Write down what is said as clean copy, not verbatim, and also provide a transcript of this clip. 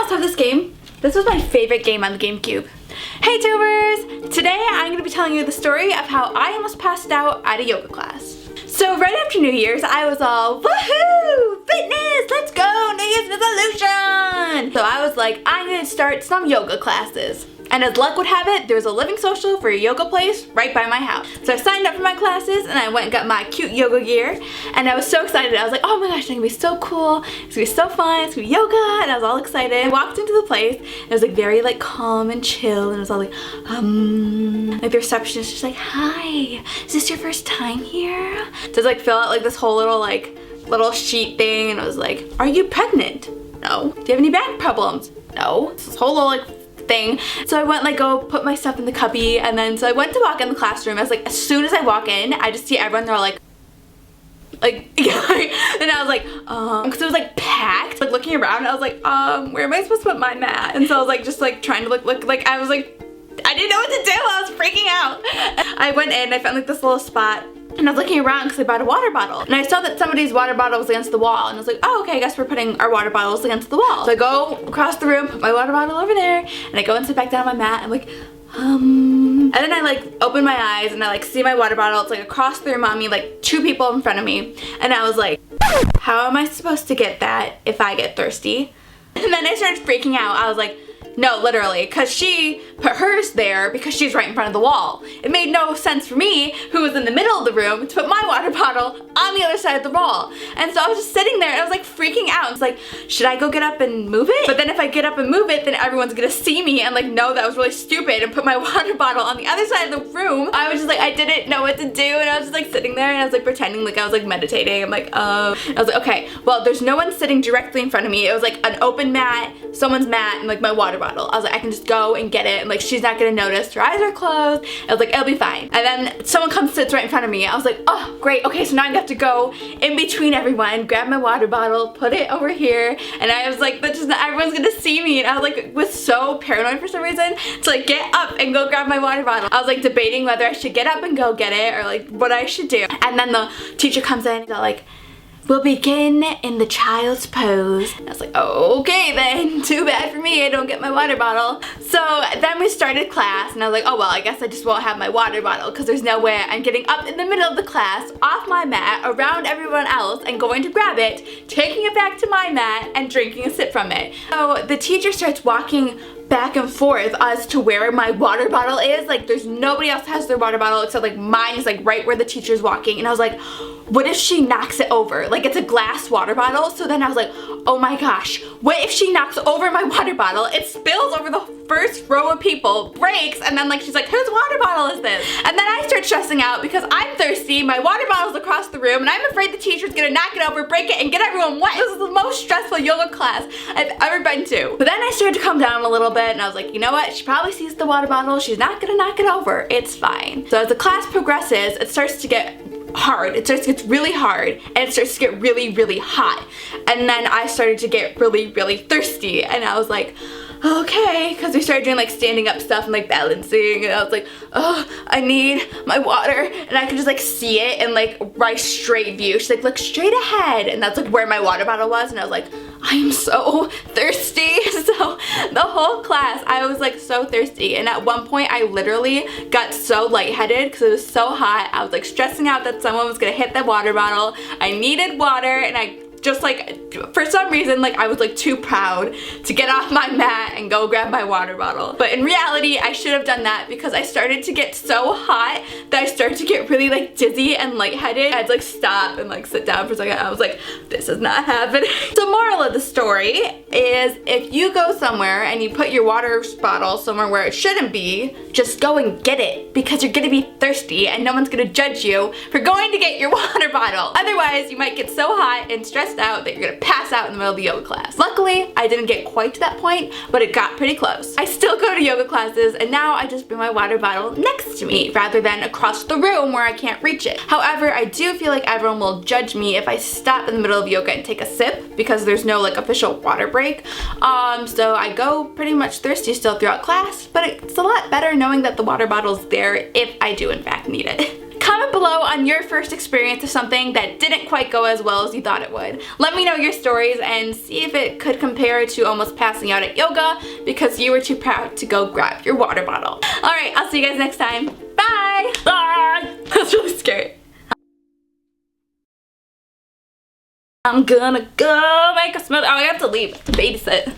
else have this game? This was my favorite game on the GameCube. Hey tubers! Today I'm going to be telling you the story of how I almost passed out at a yoga class. So right after New Year's, I was all, woohoo! Fitness! Let's go! New Year's resolution! So I was like, I'm going to start some yoga classes. And as luck would have it, there was a living social for a yoga place right by my house. So I signed up for my classes and I went and got my cute yoga gear. And I was so excited. I was like, oh my gosh, it's gonna be so cool. It's gonna be so fun. It's gonna be yoga. And I was all excited. I walked into the place and it was like very like calm and chill. And it was all like the receptionist was just like, hi, is this your first time here? So like fill out like this whole little sheet thing. And it was like, are you pregnant? No. Do you have any back problems? No. It's this whole little thing. So I went go put my stuff in the cubby, and then so I went to walk in the classroom. I was like, as soon as I walk in, I just see everyone, they're all like and I was like, because it was like packed, looking around, I was like, where am I supposed to put my mat? And so I was like, just trying to look like I was like, I didn't know what to do. I was freaking out. I went in, I found this little spot. And I was looking around because I bought a water bottle. And I saw that somebody's water bottle was against the wall. And I was like, oh, okay, I guess we're putting our water bottles against the wall. So I go across the room, put my water bottle over there, and I go and sit back down on my mat. I'm like, And then I open my eyes and I see my water bottle. It's across the room on me, 2 people in front of me. And I was like, how am I supposed to get that if I get thirsty? And then I started freaking out. I was like, no, literally, because she put hers there because she's right in front of the wall. It made no sense for me, who was in the middle of the room, to put my water bottle on the other side of the wall. And so I was just sitting there and I was freaking out. I was like, should I go get up and move it? But then if I get up and move it, then everyone's gonna see me and know that was really stupid and put my water bottle on the other side of the room. I was just I didn't know what to do, and I was just sitting there and I was pretending I was meditating. I'm like, oh. I was like, okay, well, there's no one sitting directly in front of me. It was an open mat, someone's mat, and my water bottle. I was like, I can just go and get it, and she's not gonna notice. Her eyes are closed. I was like, it'll be fine. And then someone comes, sits right in front of me. I was like, oh, great. Okay, so now I have to go in between everyone, grab my water bottle, put it over here, and I was like, that's just everyone's gonna see me. And I was so paranoid for some reason to get up and go grab my water bottle. I was debating whether I should get up and go get it or what I should do. And then the teacher comes in and they're we'll begin in the child's pose. And I was like, oh, okay then, too bad for me, I don't get my water bottle. So then we started class and I was like, oh well, I guess I just won't have my water bottle because there's no way I'm getting up in the middle of the class, off my mat, around everyone else, and going to grab it, taking it back to my mat, and drinking a sip from it. So the teacher starts walking back and forth as to where my water bottle is. There's nobody else has their water bottle except mine is right where the teacher's walking. And I was like, what if she knocks it over? It's a glass water bottle. So then I was like, oh my gosh, what if she knocks over my water bottle? It spills over the first row of people, breaks, and then she's like, whose water bottle is this? And then I start stressing out because I'm thirsty, my water bottle's across the room, and I'm afraid the teacher's gonna knock it over, break it, and get everyone wet. This is the most stressful yoga class I've ever been to. But then I started to calm down a little bit, and I was like, you know what? She probably sees the water bottle. She's not gonna knock it over. It's fine. So as the class progresses, it starts to get hard. It starts to get really hard, and it starts to get really, really hot. And then I started to get really, really thirsty, and I was like, okay, because we started doing standing up stuff and balancing, and I was like, oh, I need my water. And I could just see it in right straight view. She's like, look straight ahead, and that's where my water bottle was. And I was like, I'm so thirsty. So the whole class I was so thirsty, and at one point I literally got so lightheaded because it was so hot. I was stressing out that someone was gonna hit the water bottle. I needed water, and I just for some reason I was too proud to get off my mat and go grab my water bottle. But in reality, I should have done that because I started to get so hot that I started to get really dizzy and lightheaded. I had to stop and sit down for a second. I was like, this is not happening. So moral of the story is, if you go somewhere and you put your water bottle somewhere where it shouldn't be, just go and get it, because you're gonna be thirsty and no one's gonna judge you for going to get your water bottle. Otherwise, you might get so hot and stressed out that you're gonna pass out in the middle of the yoga class. Luckily, I didn't get quite to that point, but it got pretty close. I still go to yoga classes, and now I just bring my water bottle next to me rather than across the room where I can't reach it. However, I do feel like everyone will judge me if I stop in the middle of yoga and take a sip, because there's no official water break. So I go pretty much thirsty still throughout class, but it's a lot better knowing that the water bottle's there if I do in fact need it. Comment below on your first experience of something that didn't quite go as well as you thought it would. Let me know your stories and see if it could compare to almost passing out at yoga because you were too proud to go grab your water bottle. Alright, I'll see you guys next time. Bye! Bye! That's really scary. I'm gonna go make a smoothie. Oh, I have to leave to babysit.